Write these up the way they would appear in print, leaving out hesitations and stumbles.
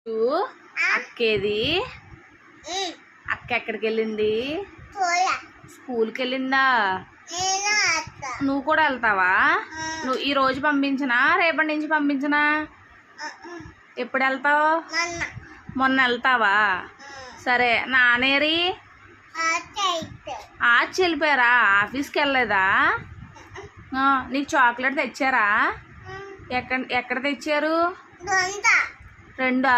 అక్కేది అక్క ఎక్కడికి వెళ్ళింది? స్కూల్కి వెళ్ళిందా? నువ్వు కూడా వెళ్తావా? నువ్వు ఈ రోజు పంపించనా, రేపటి నుంచి పంపించనా? ఎప్పుడు వెళ్తావు? మొన్న వెళ్తావా? సరే. నానేరి ఆచి వెళ్ళిపోయారా? ఆఫీస్కి వెళ్ళలేదా? నీకు చాక్లెట్ తెచ్చారా? ఎక్కడ తెచ్చారు? రెండా?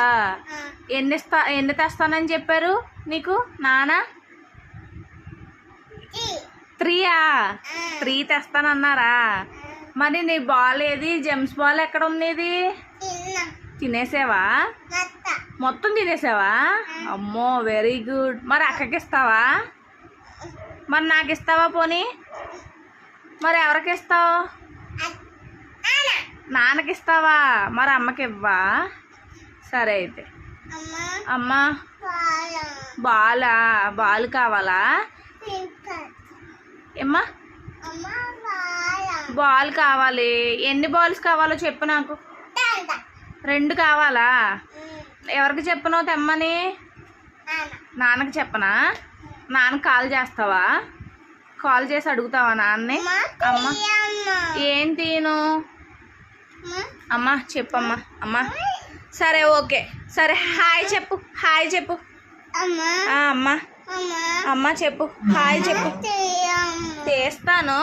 ఎన్ని తెస్తానని చెప్పారు నీకు నాన్న? 3 తెస్తానన్నారా? మరి నీ బాల్ ఏది? జెమ్స్ బాల్ ఎక్కడ ఉంది? తినేసావా? మొత్తం తినేసావా? అమ్మో, వెరీ గుడ్. మరి అక్కకి ఇస్తావా? మరి నాకు ఇస్తావా? పోనీ మరి ఎవరికి ఇస్తావు? నాన్నకి ఇస్తావా? మరి అమ్మకి ఇవ్వా? సరే అయితే. అమ్మా, బాల్ కావాలా? ఏమ్మా, బాల్ కావాలి. ఎన్ని బాల్స్ కావాలో చెప్పు నాకు. 2 కావాలా? ఎవరికి చెప్పను తెమ్మని? నాన్నకి చెప్పనా? నాన్నకి కాల్ చేస్తావా? కాల్ చేసి అడుగుతావా నాన్నే? అమ్మ ఏం తీను? అమ్మా చెప్పమ్మా. అమ్మా సరే, ఓకే. సరే, హాయ్ చెప్పు. హాయ్ చెప్పు. అమ్మా అమ్మ చెప్పు. హాయ్ చెప్పు. చేస్తాను.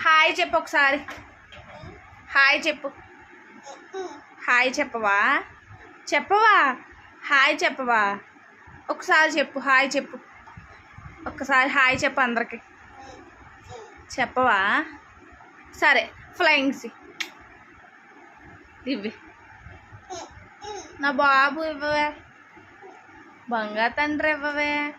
హాయ్ చెప్పు ఒకసారి. హాయ్ చెప్పు. హాయ్ చెప్పవా? హాయ్ చెప్పవా? ఒకసారి చెప్పు. హాయ్ చెప్పు. ఒక్కసారి హాయ్ చెప్పు అందరికి. చెప్పవా? సరే, ఫ్లయింగ్స్ ఇవి నా బాబు ఇవ్వవే. బంగారు తండ్రి ఇవ్వవే.